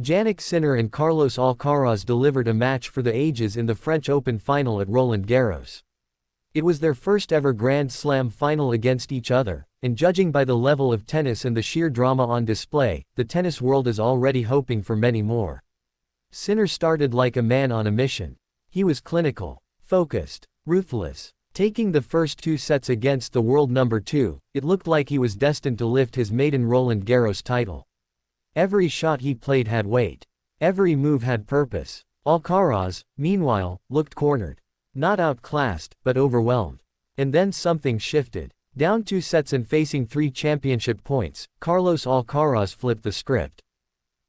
Jannik Sinner and Carlos Alcaraz delivered a match for the ages in the French Open final at Roland Garros. It was their first ever Grand Slam final against each other, and judging by the level of tennis and the sheer drama on display, the tennis world is already hoping for many more. Sinner started like a man on a mission. He was clinical, focused, ruthless. Taking the first 2 sets against the world number 2, it looked like he was destined to lift his maiden Roland Garros title. Every shot he played had weight. Every move had purpose. Alcaraz, meanwhile, looked cornered. Not outclassed, but overwhelmed. And then something shifted. Down 2 sets and facing 3 championship points, Carlos Alcaraz flipped the script.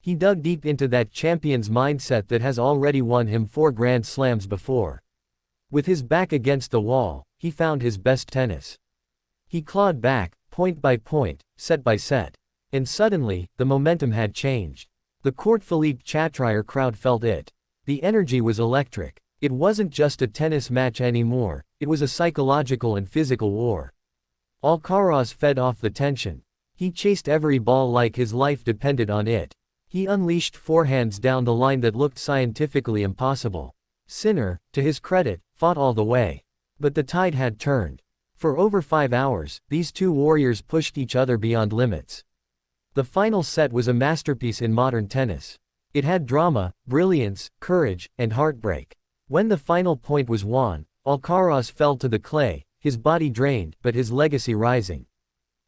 He dug deep into that champion's mindset that has already won him 4 Grand Slams before. With his back against the wall, he found his best tennis. He clawed back, point by point, set by set. And suddenly, the momentum had changed. The Court Philippe Chatrier crowd felt it. The energy was electric. It wasn't just a tennis match anymore, it was a psychological and physical war. Alcaraz fed off the tension. He chased every ball like his life depended on it. He unleashed forehands down the line that looked scientifically impossible. Sinner, to his credit, fought all the way. But the tide had turned. For over 5 hours, these 2 warriors pushed each other beyond limits. The final set was a masterpiece in modern tennis. It had drama, brilliance, courage, and heartbreak. When the final point was won, Alcaraz fell to the clay, his body drained, but his legacy rising.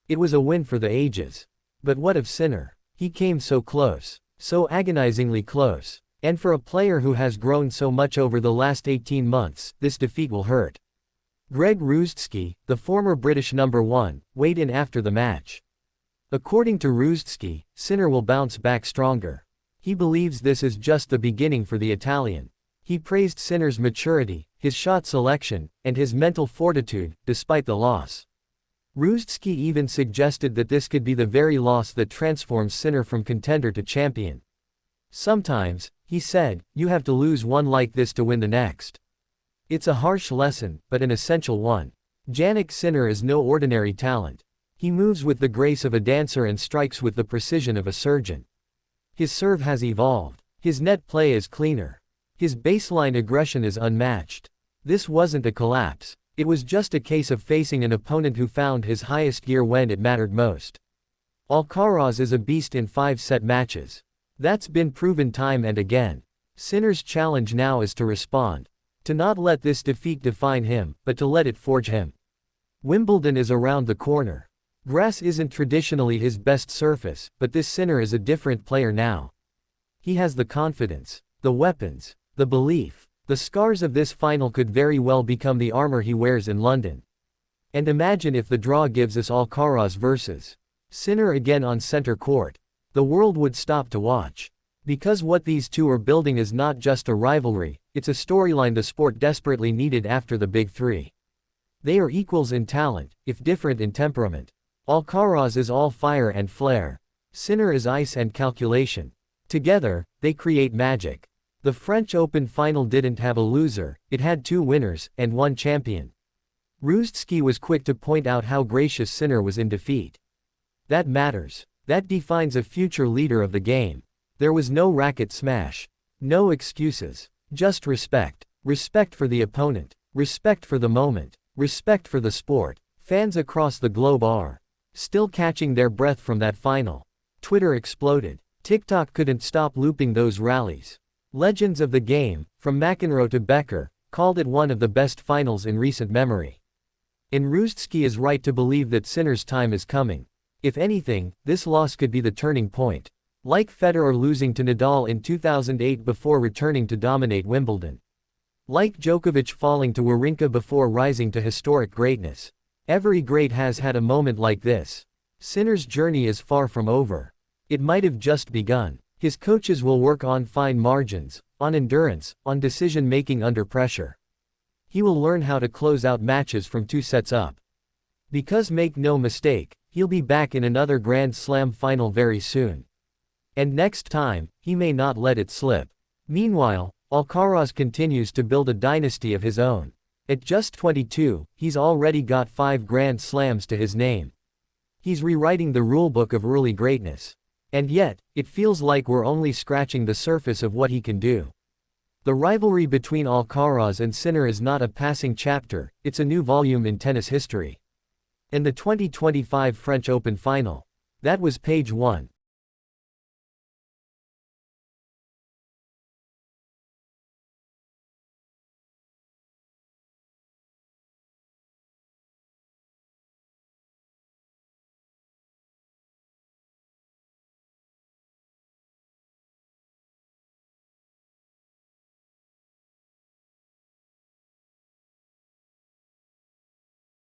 It was a win for the ages. But what of Sinner? He came so close. So agonizingly close. And for a player who has grown so much over the last 18 months, this defeat will hurt. Greg Rusedski, the former British No.1, weighed in after the match. According to Rusedski, Sinner will bounce back stronger. He believes this is just the beginning for the Italian. He praised Sinner's maturity, his shot selection, and his mental fortitude, despite the loss. Rusedski even suggested that this could be the very loss that transforms Sinner from contender to champion. Sometimes, he said, you have to lose one like this to win the next. It's a harsh lesson, but an essential one. Jannik Sinner is no ordinary talent. He moves with the grace of a dancer and strikes with the precision of a surgeon. His serve has evolved. His net play is cleaner. His baseline aggression is unmatched. This wasn't a collapse. It was just a case of facing an opponent who found his highest gear when it mattered most. Alcaraz is a beast in 5-set matches. That's been proven time and again. Sinner's challenge now is to respond. To not let this defeat define him, but to let it forge him. Wimbledon is around the corner. Grass isn't traditionally his best surface, but this Sinner is a different player now. He has the confidence, the weapons, the belief. The scars of this final could very well become the armor he wears in London. And imagine if the draw gives us Alcaraz versus Sinner again on center court. The world would stop to watch. Because what these two are building is not just a rivalry, it's a storyline the sport desperately needed after the Big Three. They are equals in talent, if different in temperament. Alcaraz is all fire and flair. Sinner is ice and calculation. Together, they create magic. The French Open final didn't have a loser, it had 2 winners, and 1 champion. Rusedski was quick to point out how gracious Sinner was in defeat. That matters. That defines a future leader of the game. There was no racket smash. No excuses. Just respect. Respect for the opponent. Respect for the moment. Respect for the sport. Fans across the globe are still catching their breath from that final. Twitter exploded. TikTok couldn't stop looping those rallies. Legends of the game, from McEnroe to Becker, called it one of the best finals in recent memory. And Rusedski is right to believe that Sinner's time is coming. If anything, this loss could be the turning point. Like Federer losing to Nadal in 2008 before returning to dominate Wimbledon. Like Djokovic falling to Wawrinka before rising to historic greatness. Every great has had a moment like this. Sinner's journey is far from over. It might have just begun. His coaches will work on fine margins, on endurance, on decision-making under pressure. He will learn how to close out matches from 2 sets up. Because make no mistake, he'll be back in another Grand Slam final very soon. And next time, he may not let it slip. Meanwhile, Alcaraz continues to build a dynasty of his own. At just 22, he's already got 5 Grand Slams to his name. He's rewriting the rulebook of early greatness. And yet, it feels like we're only scratching the surface of what he can do. The rivalry between Alcaraz and Sinner is not a passing chapter, it's a new volume in tennis history. And the 2025 French Open final. That was page 1.